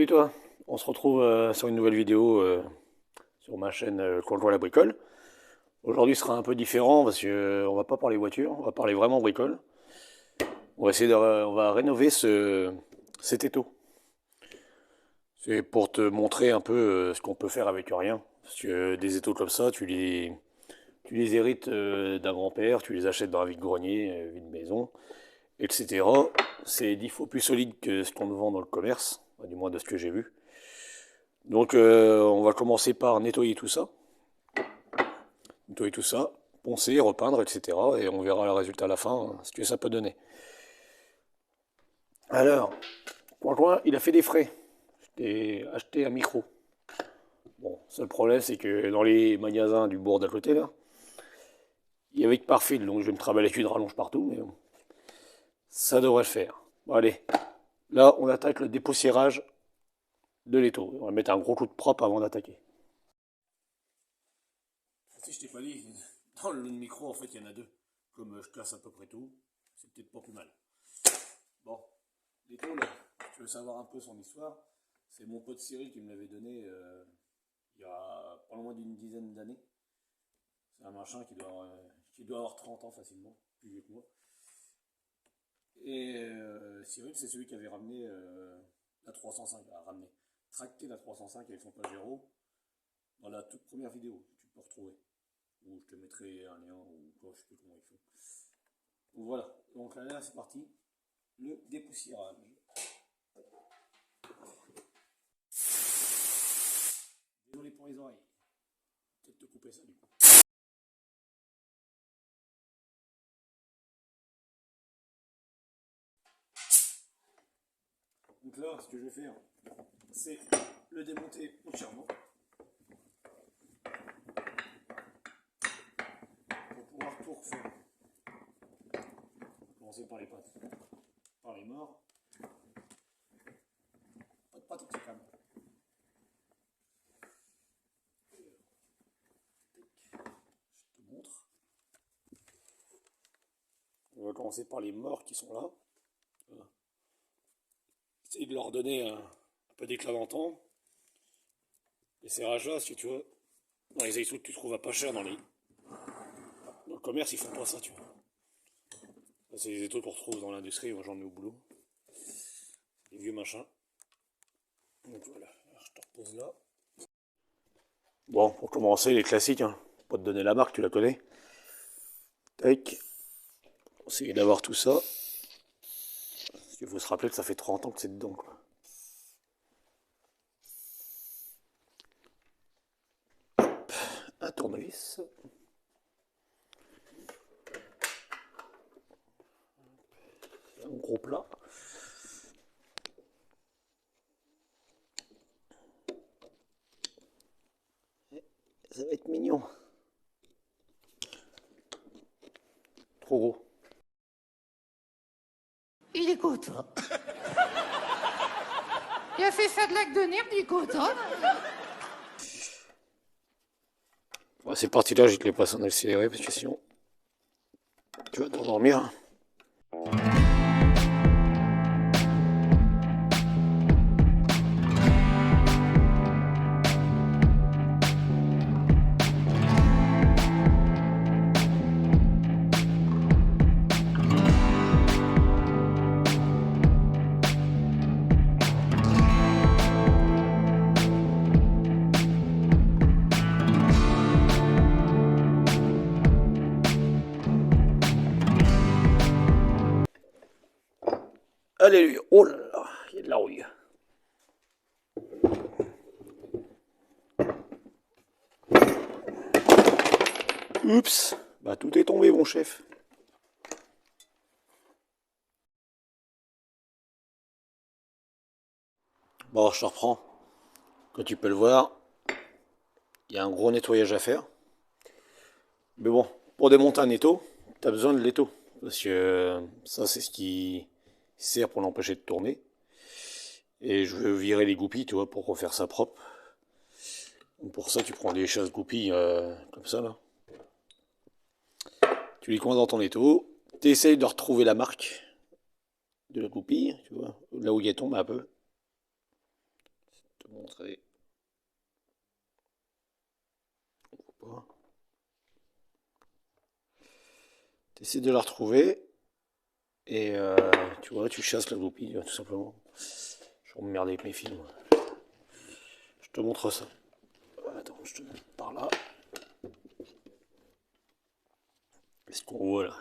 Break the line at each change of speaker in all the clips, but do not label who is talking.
toi, on se retrouve sur une nouvelle vidéo sur ma chaîne Conjoint la bricole. Aujourd'hui sera un peu différent parce que on va pas parler voiture, on va parler vraiment bricole. On va essayer on va rénover cet étau. C'est pour te montrer un peu ce qu'on peut faire avec rien. Parce que des étaux comme ça, tu les hérites d'un grand-père, tu les achètes dans un vide-grenier, vide-maison, etc. C'est 10 fois plus solide que ce qu'on vend dans le commerce, du moins de ce que j'ai vu. Donc on va commencer par nettoyer tout ça, poncer, repeindre, etc. Et on verra le résultat à la fin, ce que ça peut donner. Alors, Coin, il a fait des frais. J'ai acheté un micro. Bon, seul problème, c'est que dans les magasins du bourg d'à côté, là, il y avait que par fil, donc je vais me travailler avec une rallonge partout, mais bon, ça devrait le faire. Bon, allez, là, on attaque le dépoussiérage de l'étau. On va mettre un gros coup de propre avant d'attaquer. Si je t'ai pas dit, dans le micro, en fait, il y en a deux. Comme je classe à peu près tout, c'est peut-être pas plus mal. Bon, l'étau, là, tu veux savoir un peu son histoire, c'est mon pote Cyril qui me l'avait donné il y a pas loin d'une dizaine d'années. C'est un machin qui doit avoir 30 ans facilement, plus vieux que moi. Et Cyril, c'est celui qui avait ramené la 305, tracté la 305 avec son Pajero dans la toute première vidéo que tu peux retrouver. Ou je te mettrai un lien, ou quoi, je sais plus comment ils font. Donc voilà, donc là c'est parti, le dépoussiérage. Désolé pour les oreilles, peut-être te couper ça du coup. Donc là, ce que je vais faire, c'est le démonter entièrement pour pouvoir tout refaire. Commencer par les pattes, par les morts. Pas de pattes obstacles. Je te montre. On va commencer par les morts qui sont là. Voilà. Essayer de leur donner un peu d'éclat dans le temps. Les serrages là, si tu vois, dans les études que tu trouves à pas cher dans le commerce, ils font pas ça, tu vois. C'est les étaux qu'on retrouve dans l'industrie, moi j'en ai au boulot. Les vieux machins. Donc voilà, alors, je te repose là. Bon, pour commencer, les classiques, hein. Pas te donner la marque, tu la connais. Tac. Essayer d'avoir tout ça. Parce qu'il faut se rappeler que ça fait 30 ans que c'est dedans, quoi. Un tournevis. Un gros plat. Ça va être mignon. Trop gros.
Il est content. Il a fait ça de lac de nerfs, il est content.
Ouais, c'est parti là, j'ai que les passes en accéléré parce que sinon tu vas t'endormir. Alléluia. Oh là là, il y a de la rouille. Oups, bah tout est tombé mon chef. Bon, je te reprends. Comme tu peux le voir, il y a un gros nettoyage à faire. Mais bon, pour démonter un étau, tu as besoin de l'étau. Parce que ça, c'est ce qui sert pour l'empêcher de tourner. Et je veux virer les goupilles, tu vois, pour refaire ça propre. Donc pour ça, tu prends des chasses goupilles comme ça, là. Tu les coins dans ton étau. Tu essayes de retrouver la marque de la goupille, tu vois, là où il tombé un peu. te montrer. On voit pas. Tu essaies de la retrouver. Et tu vois, tu chasses la goupille, tout simplement. Je vais m'emmerder avec mes films. Je te montre ça. Attends, je te montre par là. Qu'est-ce qu'on voit là?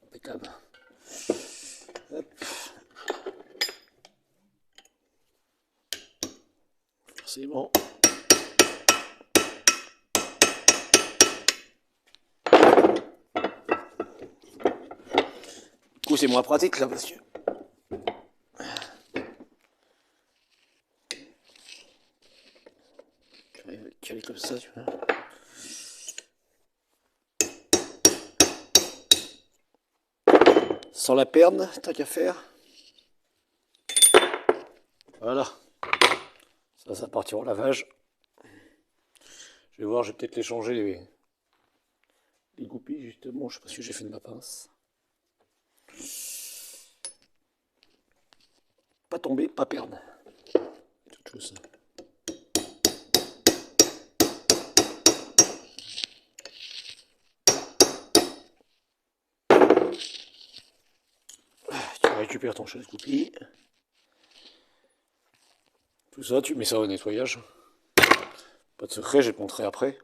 Impeccable. Hop. C'est bon. Du coup, c'est moins pratique là, parce que caler comme ça, tu vois. Sans la perdre, tant qu'à faire. Voilà. Ça partira au lavage. Je vais voir, je vais peut-être les changer les goupilles, justement. Je sais pas ce que j'ai fait de ma pince. Pas tomber, pas perdre. Toute chose. Tu récupères ton chasse-goupille. Tout ça, tu mets ça au nettoyage. Pas de secret, je vais te montrer après.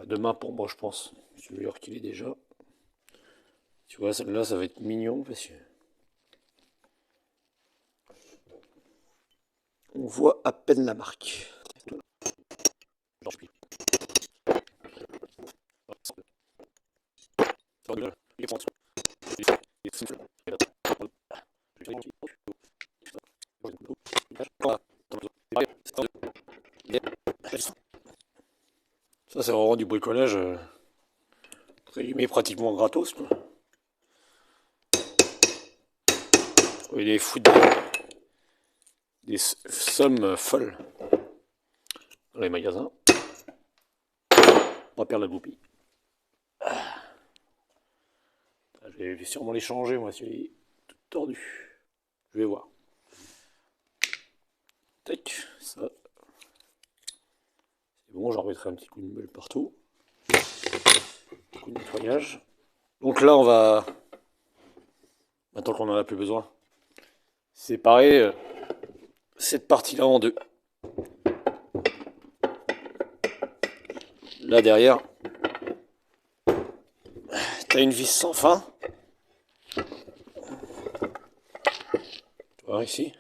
Demain pour moi, je pense. Je vais leur qu'il est déjà. Tu vois, celle-là, ça va être mignon parce que on voit à peine la marque. Ça, c'est vraiment du bricolage, entre guillemets, pratiquement gratos, quoi. Il est fou des sommes folles dans les magasins. On va perdre la goupille. Je vais sûrement les changer, moi, si elle est toute tordue. Je vais voir. Tac, ça. C'est bon, j'en remettrai un petit coup de meule partout. Un coup de nettoyage. Donc là, on va, maintenant qu'on en a plus besoin, séparer cette partie-là en deux. Là derrière, t'as une vis sans fin. Tu vois ici,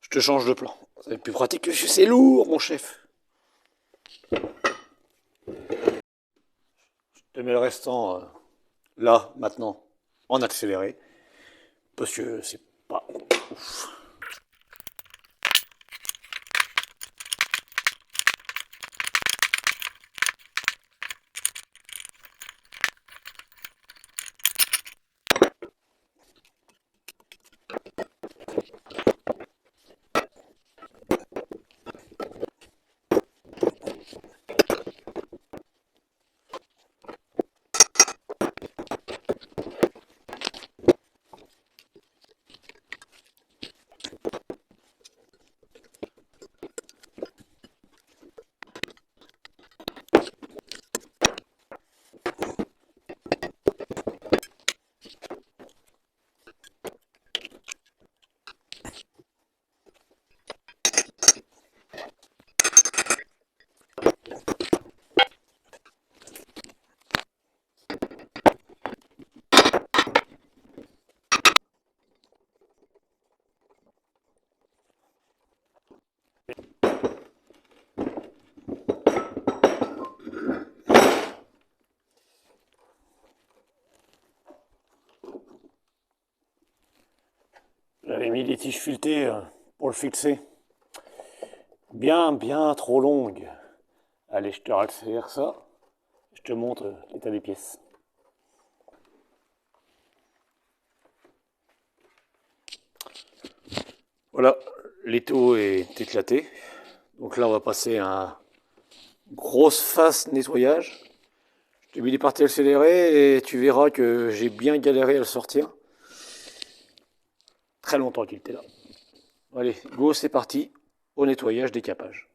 je te change de plan. Ça va être plus pratique que c'est lourd, mon chef. Je te mets le restant là, maintenant, en accéléré. Parce que c'est pas ouf. J'avais mis des tiges filetées pour le fixer. Bien trop longues. Allez, je te réaccélère ça. Je te montre l'état des pièces. Voilà, l'étau est éclaté. Donc là, on va passer à une grosse phase nettoyage. Je t'ai mis les parties accélérées et tu verras que j'ai bien galéré à le sortir. Très longtemps qu'il était là. Allez, go, c'est parti au nettoyage décapage.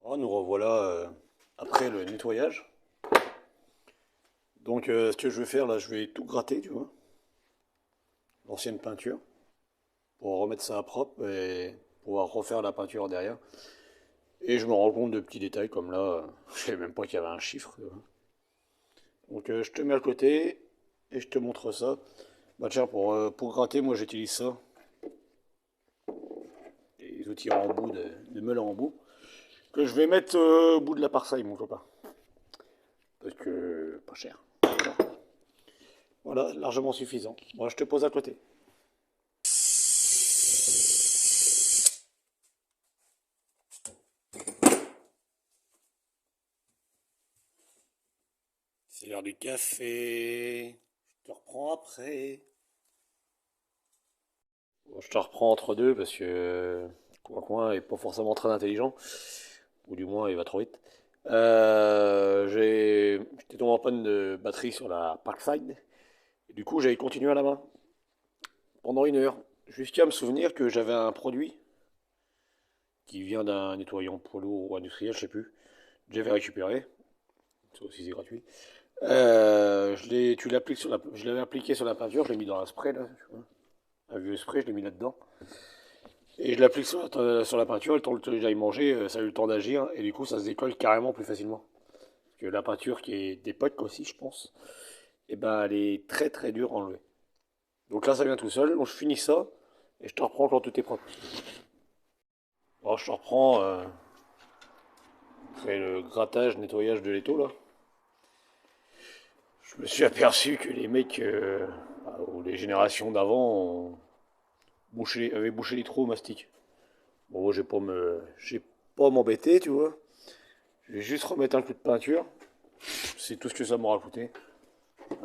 Oh, nous revoilà après le nettoyage. Donc ce que je vais faire là, je vais tout gratter, tu vois. L'ancienne peinture. Pour remettre ça à propre et pouvoir refaire la peinture derrière. Et je me rends compte de petits détails comme là, je savais même pas qu'il y avait un chiffre. Donc je te mets à côté et je te montre ça. Bah tiens, pour gratter, moi j'utilise ça. Des outils en bout, de meule en bout. Que je vais mettre au bout de la parsaille, mon copain. Parce que pas cher. Voilà, largement suffisant. Moi je te pose à côté. C'est l'heure du café. Je te reprends après. Bon, je te reprends entre deux parce que Coin est pas forcément très intelligent. Ou du moins il va trop vite. J'étais tombé en panne de batterie sur la Parkside. Et du coup j'avais continué à la main. Pendant 1 heure. Jusqu'à me souvenir que j'avais un produit qui vient d'un nettoyant poids lourd ou industriel, je sais plus. J'avais récupéré. Ça aussi c'est gratuit. Je l'avais appliqué sur la peinture, je l'ai mis dans un spray là, tu vois. Un vieux spray, je l'ai mis là-dedans. Et je l'applique sur la peinture, le temps que j'aille manger, ça a eu le temps d'agir, et du coup ça se décolle carrément plus facilement. Parce que la peinture qui est d'époque aussi, je pense, et ben elle est très très dure à enlever. Donc là ça vient tout seul, donc je finis ça, et je te reprends quand tout est propre. Alors je te reprends, après le grattage, nettoyage de l'étau là. Je me suis aperçu que les mecs, ou les générations d'avant, avaient bouché les trous au mastic. Bon, moi, j'ai pas m'embêter, tu vois. Je vais juste remettre un coup de peinture. C'est tout ce que ça m'aura coûté.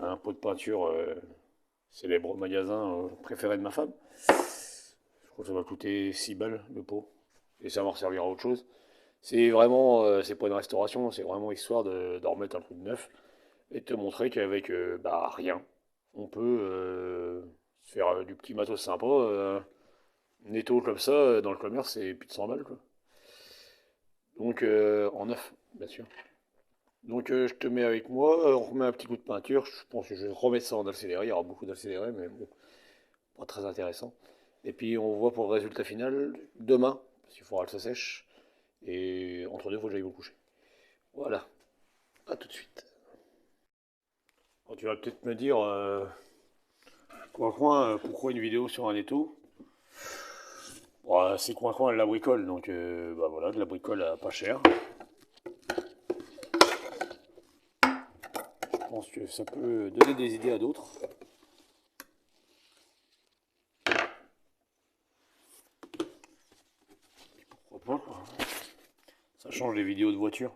Un pot de peinture, célèbre magasin préféré de ma femme. Je crois que ça va coûter 6 balles le pot. Et ça va servir à autre chose. C'est vraiment, c'est pas une restauration, c'est vraiment histoire de remettre un coup de neuf et de te montrer qu'avec bah, rien, on peut se faire du petit matos sympa. Netto comme ça, dans le commerce, c'est plus de 100 balles, quoi. Donc, en neuf, bien sûr. Donc, je te mets avec moi, on remet un petit coup de peinture. Je pense que je vais remettre ça en accéléré. Il y aura beaucoup d'accéléré, mais bon, pas très intéressant. Et puis, on voit pour le résultat final demain, parce qu'il faudra que ça sèche. Et entre deux, il faut que j'aille me coucher. Voilà, à tout de suite. Bon, tu vas peut-être me dire, pourquoi une vidéo sur un étau? Bon, c'est Coin, elle la bricole, donc bah voilà, de la bricole à pas cher. Je pense que ça peut donner des idées à d'autres. Pourquoi pas, quoi. Ça change les vidéos de voiture.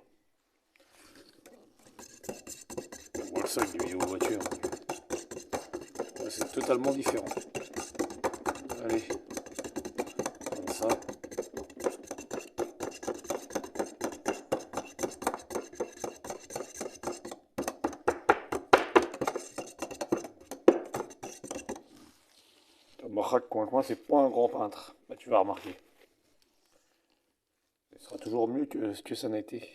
On voit ça avec des vidéos de voiture. Là, c'est totalement différent. Allez, comme ça. Marrak Coin, c'est pas un grand peintre. Bah, tu vas remarquer. Ce sera toujours mieux que ce que ça n'a été.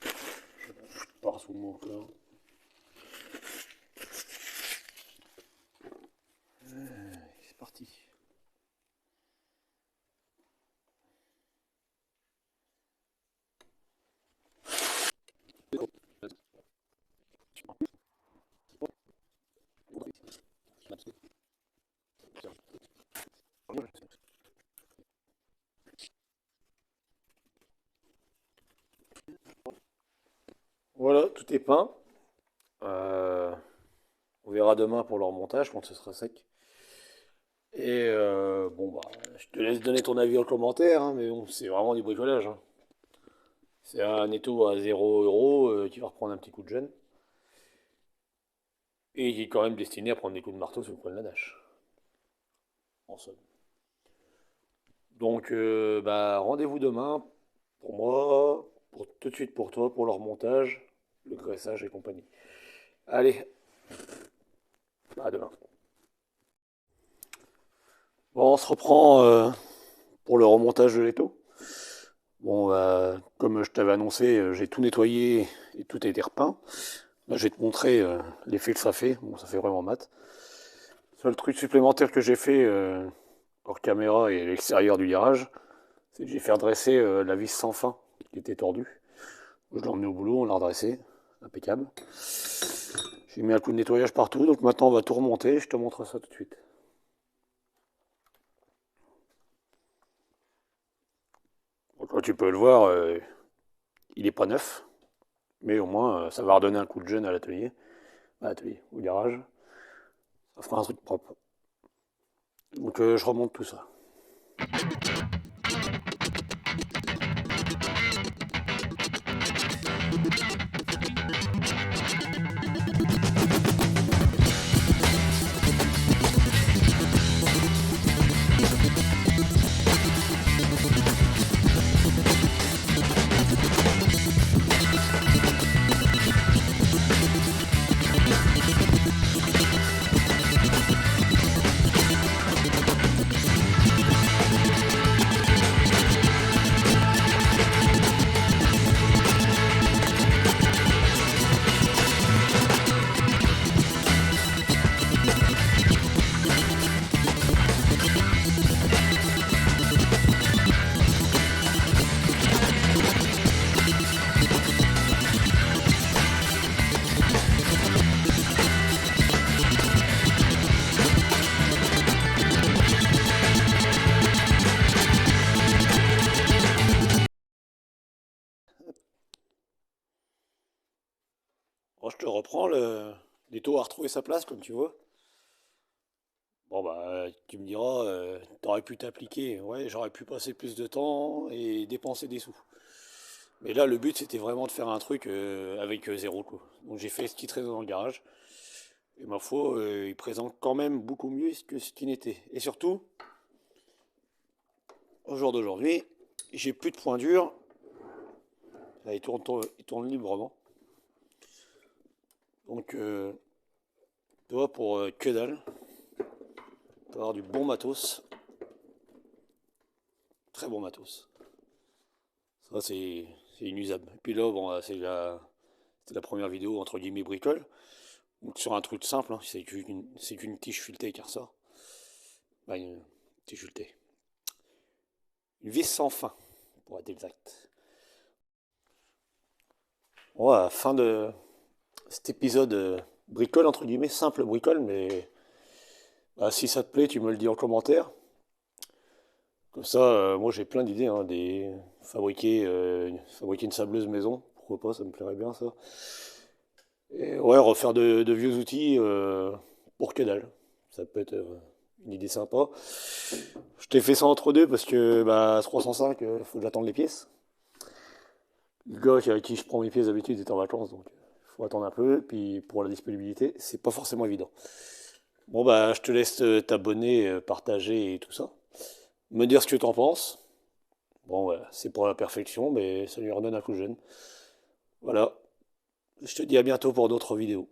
Je pars sous le mot encore. C'est parti. Voilà, tout est peint. On verra demain pour leur montage quand ce sera sec. Et bon, bah, je te laisse donner ton avis en commentaire, hein, mais bon, c'est vraiment du bricolage, hein. C'est un étau à 0 € qui va reprendre un petit coup de jeune. Et qui est quand même destiné à prendre des coups de marteau sur le coin de la dash. En somme. Donc, bah, rendez-vous demain pour moi, tout de suite pour toi, pour le remontage, le graissage et compagnie. Allez, à demain. Bon, on se reprend pour le remontage de l'étau. Bon, comme je t'avais annoncé, j'ai tout nettoyé et tout a été repeint. Là, je vais te montrer l'effet que ça fait. Bon, ça fait vraiment mat. Seul truc supplémentaire que j'ai fait hors caméra et à l'extérieur du garage, c'est que j'ai fait redresser la vis sans fin qui était tordue. Je l'ai emmené au boulot, on l'a redressé, impeccable. J'ai mis un coup de nettoyage partout, donc maintenant on va tout remonter, je te montre ça tout de suite. Donc, comme tu peux le voir, il n'est pas neuf, mais au moins ça va redonner un coup de jeune à l'atelier, au garage. Ça fera un truc propre. Donc je remonte tout ça. Bon, je te reprends, l'étau a retrouvé sa place comme tu vois. Bon bah tu me diras, t'aurais pu t'appliquer, ouais j'aurais pu passer plus de temps et dépenser des sous. Mais là le but c'était vraiment de faire un truc avec zéro quoi. Donc j'ai fait ce petit réseau dans le garage. Et ma foi, il présente quand même beaucoup mieux que ce qu'il n'était. Et surtout, au jour d'aujourd'hui, j'ai plus de points durs. Là, il tourne librement. Donc, tu vois, pour que dalle, tu vas avoir du bon matos. Très bon matos. Ça, c'est inusable. Et puis là, bon, c'était la première vidéo, entre guillemets, bricole. Donc, sur un truc simple, hein, c'est qu'une tige filetée qui ressort. Bah, une tige filetée. Une vis sans fin, pour être exact. Ouais, fin de cet épisode bricole, entre guillemets, simple bricole, mais bah, si ça te plaît, tu me le dis en commentaire. Comme ça, moi j'ai plein d'idées, hein, fabriquer une sableuse maison, pourquoi pas, ça me plairait bien ça. Et ouais, refaire de vieux outils pour que dalle. Ça peut être une idée sympa. Je t'ai fait ça entre deux parce que bah 305, faut que j'attende les pièces. Le gars avec qui je prends mes pièces d'habitude est en vacances, donc faut attendre un peu. Puis pour la disponibilité, c'est pas forcément évident. Bon bah je te laisse t'abonner, partager et tout ça. Me dire ce que tu en penses. Bon voilà, c'est pour la perfection, mais ça lui redonne un coup de jeune. Voilà. Je te dis à bientôt pour d'autres vidéos.